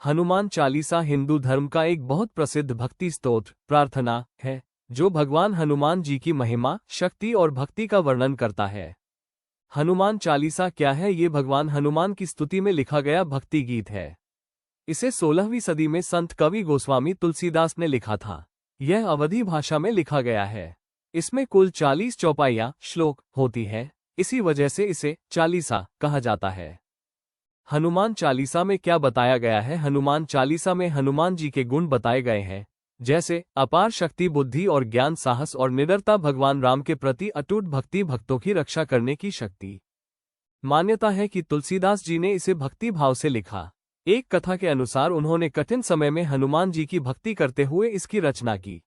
हनुमान चालीसा हिंदू धर्म का एक बहुत प्रसिद्ध भक्ति स्तोत्र प्रार्थना है, जो भगवान हनुमान जी की महिमा, शक्ति और भक्ति का वर्णन करता है। हनुमान चालीसा क्या है? ये भगवान हनुमान की स्तुति में लिखा गया भक्ति गीत है। इसे 16वीं सदी में संत कवि गोस्वामी तुलसीदास ने लिखा था। यह अवधी भाषा में लिखा गया है। इसमें कुल 40 चौपाइयाँ श्लोक होती है, इसी वजह से इसे चालीसा कहा जाता है। हनुमान चालीसा में क्या बताया गया है? हनुमान चालीसा में हनुमान जी के गुण बताए गए हैं, जैसे अपार शक्ति, बुद्धि और ज्ञान, साहस और निडरता, भगवान राम के प्रति अटूट भक्ति, भक्तों की रक्षा करने की शक्ति। मान्यता है कि तुलसीदास जी ने इसे भक्ति भाव से लिखा। एक कथा के अनुसार उन्होंने कठिन समय में हनुमान जी की भक्ति करते हुए इसकी रचना की।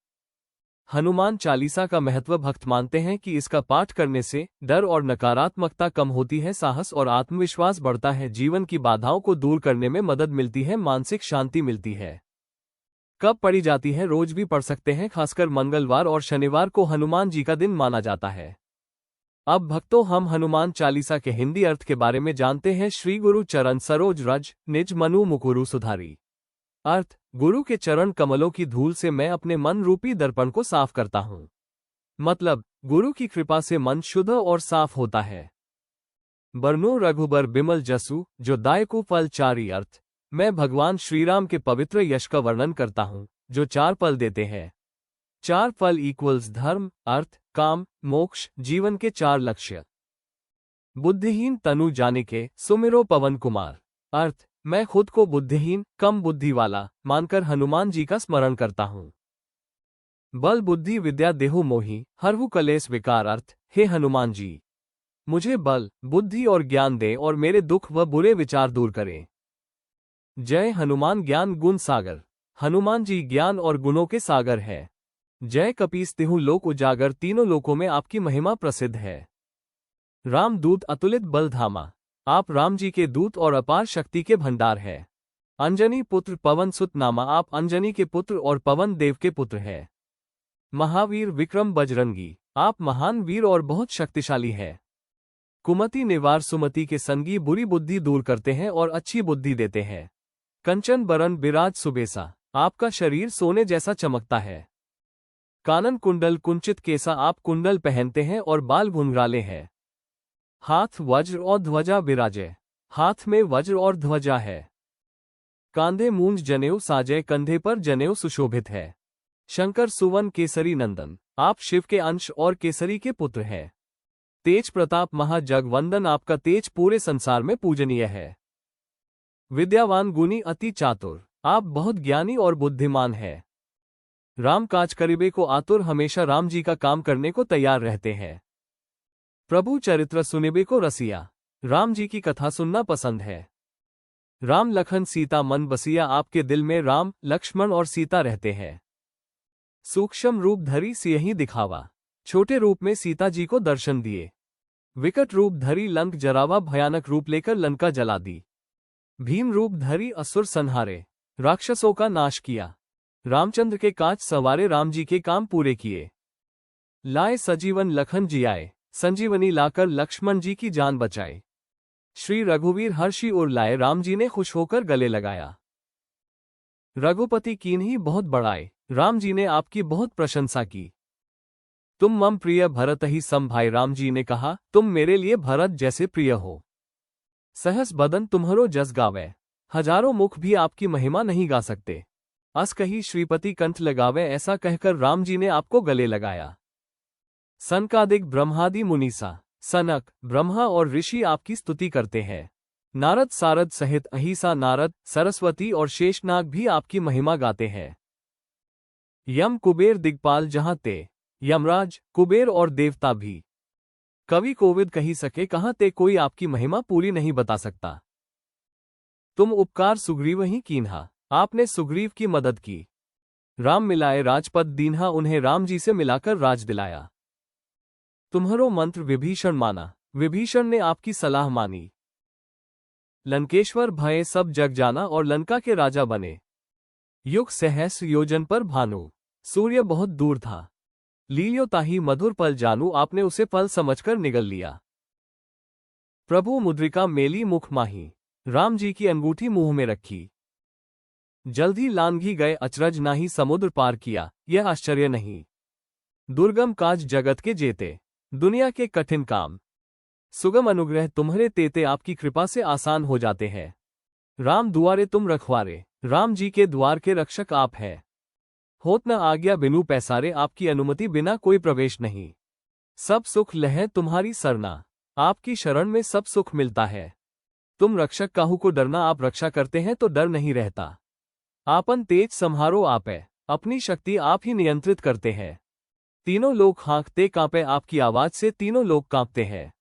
हनुमान चालीसा का महत्व भक्त मानते हैं कि इसका पाठ करने से डर और नकारात्मकता कम होती है, साहस और आत्मविश्वास बढ़ता है, जीवन की बाधाओं को दूर करने में मदद मिलती है, मानसिक शांति मिलती है। कब पढ़ी जाती है? रोज भी पढ़ सकते हैं, खासकर मंगलवार और शनिवार को हनुमान जी का दिन माना जाता है। अब भक्तों, हम हनुमान चालीसा के हिंदी अर्थ के बारे में जानते हैं। श्री गुरु चरण सरोज रज निज मनु मुकुरु सुधारी। अर्थ: गुरु के चरण कमलों की धूल से मैं अपने मन रूपी दर्पण को साफ करता हूँ। मतलब, गुरु की कृपा से मन शुद्ध और साफ होता है। बरनो रघुबर बिमल जसु जो दायकु फल चारी। अर्थ: मैं भगवान श्रीराम के पवित्र यश का वर्णन करता हूँ, जो 4 फल देते हैं। 4 फल इक्वल्स धर्म, अर्थ, काम, मोक्ष, जीवन के 4 लक्ष्य। बुद्धिहीन तनु जानिके सुमिरो पवन कुमार। अर्थ: मैं खुद को बुद्धिहीन, कम बुद्धि वाला मानकर हनुमान जी का स्मरण करता हूँ। बल बुद्धि विद्या देहु मोहि हरहु कलेश विकार। अर्थ: हे हनुमान जी, मुझे बल, बुद्धि और ज्ञान दे और मेरे दुख व बुरे विचार दूर करें। जय हनुमान ज्ञान गुण सागर। हनुमान जी ज्ञान और गुणों के सागर है। जय कपीस तिहु लोक उजागर, तीनों लोकों में आपकी महिमा प्रसिद्ध है। राम दूत अतुलित बल धामा, आप राम जी के दूत और अपार शक्ति के भंडार है। अंजनी पुत्र पवन सुत नामा, आप अंजनी के पुत्र और पवन देव के पुत्र है। महावीर विक्रम बजरंगी, आप महान वीर और बहुत शक्तिशाली है। कुमति निवार सुमति के संगी, बुरी बुद्धि दूर करते हैं और अच्छी बुद्धि देते हैं। कंचन बरन बिराज सुबेसा, आपका शरीर सोने जैसा चमकता है। कानन कुंडल कुंचित केसा, आप कुंडल पहनते हैं और बाल घुंघराले हैं। हाथ वज्र और ध्वजा विराजे, हाथ में वज्र और ध्वजा है। कांधे मूंज जनेऊ साजे, कंधे पर जनेऊ सुशोभित है। शंकर सुवन केसरी नंदन, आप शिव के अंश और केसरी के पुत्र हैं। तेज प्रताप महाजगवंदन, आपका तेज पूरे संसार में पूजनीय है। विद्यावान गुणी अति चातुर, आप बहुत ज्ञानी और बुद्धिमान है। राम काज करिबे को आतुर, हमेशा राम जी का काम करने को तैयार रहते हैं। प्रभु चरित्र सुनिबे को रसिया, राम जी की कथा सुनना पसंद है। राम लखन सीता मन बसिया, आपके दिल में राम, लक्ष्मण और सीता रहते हैं। सूक्ष्म रूप धरी सियहि दिखावा, छोटे रूप में सीता जी को दर्शन दिए। विकट रूप धरी लंक जरावा, भयानक रूप लेकर लंका जला दी। भीम रूप धरी असुर संहारे, राक्षसों का नाश किया। रामचंद्र के काज सवारे, राम जी के काम पूरे किए। लाए सजीवन लखन जियाए, संजीवनी लाकर लक्ष्मण जी की जान बचाए। श्री रघुवीर हर्षि उर लाए, राम जी ने खुश होकर गले लगाया। रघुपति कीन्ही बहुत बड़ाए, राम जी ने आपकी बहुत प्रशंसा की। तुम मम प्रिय भरत ही सम भाई, राम जी ने कहा, तुम मेरे लिए भरत जैसे प्रिय हो। सहस बदन तुम्हरो जस गावे, हजारों मुख भी आपकी महिमा नहीं गा सकते। अस कही श्रीपति कंठ लगावे, ऐसा कहकर राम जी ने आपको गले लगाया। सनकादिक ब्रह्मादि मुनीसा, सनक, ब्रह्मा और ऋषि आपकी स्तुति करते हैं। नारद सारद सहित अहिसा, नारद, सरस्वती और शेषनाग भी आपकी महिमा गाते हैं। यम कुबेर दिग्पाल जहां ते, यमराज, कुबेर और देवता भी कवि कोविद कही सके कहां ते, कोई आपकी महिमा पूरी नहीं बता सकता। तुम उपकार सुग्रीव ही कीन्हा, आपने सुग्रीव की मदद की। राम मिलाए राजपद दीन्हा, उन्हें राम जी से मिलाकर राज दिलाया। तुम्हरो मंत्र विभीषण माना, विभीषण ने आपकी सलाह मानी। लंकेश्वर भये सब जग जाना, और लंका के राजा बने। युग सहस्र योजन पर भानु, सूर्य बहुत दूर था। लील्यो ताहि मधुर पल जानू, आपने उसे पल समझकर निगल लिया। प्रभु मुद्रिका मेली मुख माही, राम जी की अंगूठी मुंह में रखी। जल्द ही लांघी गए अचरज ना ही समुद्र पार किया, यह आश्चर्य नहीं। दुर्गम काज जगत के जेते, दुनिया के कठिन काम सुगम अनुग्रह तुम्हारे तेते आपकी कृपा से आसान हो जाते हैं। राम दुआरे तुम रखवारे, राम जी के द्वार के रक्षक आप है। होत न आज्ञा बिनु पैसारे, आपकी अनुमति बिना कोई प्रवेश नहीं। सब सुख लहे तुम्हारी सरना, आपकी शरण में सब सुख मिलता है। तुम रक्षक काहू को डरना, आप रक्षा करते हैं तो डर नहीं रहता। आपन तेज सम्हारो आपे, अपनी शक्ति आप ही नियंत्रित करते हैं। तीनों लोग हाँकते कांपे, आपकी आवाज से तीनों लोग कांपते हैं।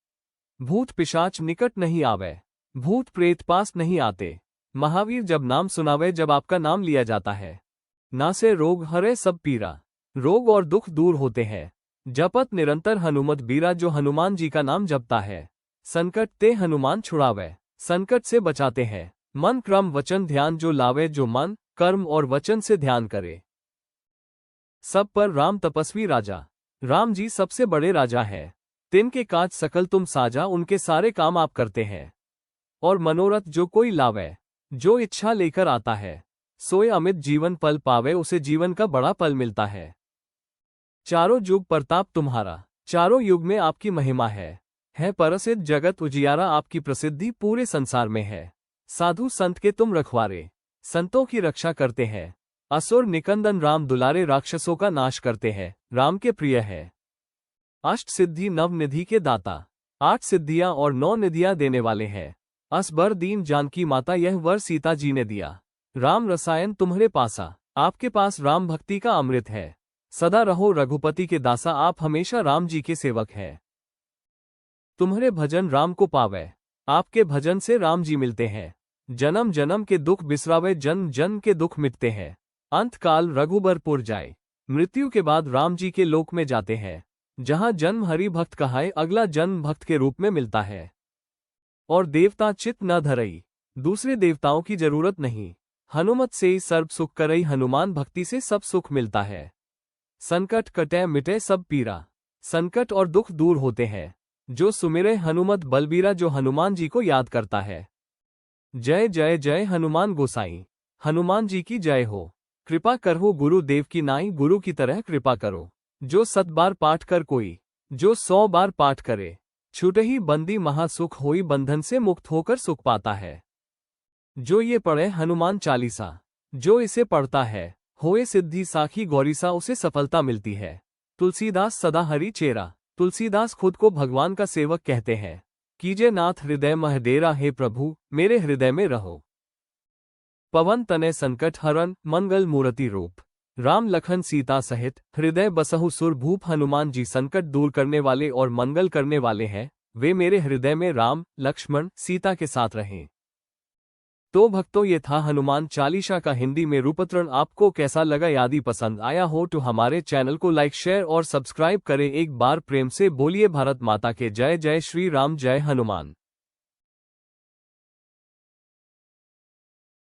भूत पिशाच निकट नहीं आवे, भूत प्रेत पास नहीं आते। महावीर जब नाम सुनावे, जब आपका नाम लिया जाता है, ना से रोग हरे सब पीरा, रोग और दुख दूर होते हैं। जपत निरंतर हनुमत बीरा, जो हनुमान जी का नाम जपता है, संकट ते हनुमान छुड़ावे, संकट से बचाते हैं। मन क्रम वचन ध्यान जो लावे, जो मन कर्म और वचन से ध्यान करे। सब पर राम तपस्वी राजा, राम जी सबसे बड़े राजा है। तिनके काज सकल तुम साजा, उनके सारे काम आप करते हैं। और मनोरथ जो कोई लावे, जो इच्छा लेकर आता है, सोए अमित जीवन पल पावे, उसे जीवन का बड़ा पल मिलता है। चारों युग प्रताप तुम्हारा, चारों युग में आपकी महिमा है परसिद्ध जगत उजियारा, आपकी प्रसिद्धि पूरे संसार में है। साधु संत के तुम रखवारे, संतों की रक्षा करते हैं। असुर निकंदन राम दुलारे, राक्षसों का नाश करते हैं, राम के प्रिय है। अष्ट सिद्धि नव निधि के दाता, 8 सिद्धियां और 9 निधियां देने वाले हैं। असबर दीन जानकी माता, यह वर सीता जी ने दिया। राम रसायन तुम्हारे पासा, आपके पास राम भक्ति का अमृत है। सदा रहो रघुपति के दासा, आप हमेशा राम जी के सेवक हैं। तुम्हारे भजन राम को पावे, आपके भजन से राम जी मिलते हैं। जन्म जन्म के दुख बिसरावे, जन्म जन्म के दुख मिटते हैं। अंत काल रघुबरपुर जाए, मृत्यु के बाद राम जी के लोक में जाते हैं। जहां जन्म हरि भक्त कहाए, अगला जन्म भक्त के रूप में मिलता है। और देवता चित न धरई, दूसरे देवताओं की जरूरत नहीं। हनुमत से ही सर्व सुख करई, हनुमान भक्ति से सब सुख मिलता है। संकट कटे मिटे सब पीरा, संकट और दुख दूर होते हैं। जो सुमिरे हनुमत बलबीरा, जो हनुमान जी को याद करता है। जय जय जय हनुमान गोसाई, हनुमान जी की जय हो। कृपा करो गुरुदेव की नाई, गुरु की तरह कृपा करो। जो 7 बार पाठ कर कोई, जो 100 बार पाठ करे, छूटे ही बंदी महासुख होई, बंधन से मुक्त होकर सुख पाता है। जो ये पढ़े हनुमान चालीसा, जो इसे पढ़ता है, होए सिद्धि साखी गौरीसा, उसे सफलता मिलती है। तुलसीदास सदा हरि चेरा, तुलसीदास खुद को भगवान का सेवक कहते हैं। कीजे नाथ हृदय मह डेरा, हे प्रभु मेरे हृदय में रहो। पवन तनय संकट हरन, मंगल मूर्ति रूप, राम लखन सीता सहित हृदय बसहु सुर भूप। हनुमान जी संकट दूर करने वाले और मंगल करने वाले हैं। वे मेरे हृदय में राम लक्ष्मण सीता के साथ रहें। तो भक्तों, ये था हनुमान चालीसा का हिंदी में रूपांतरण। आपको कैसा लगा? यदि पसंद आया हो तो हमारे चैनल को लाइक शेयर और सब्सक्राइब करें। एक बार प्रेम से बोलिए भारत माता के जय। जय श्री राम, जय हनुमान।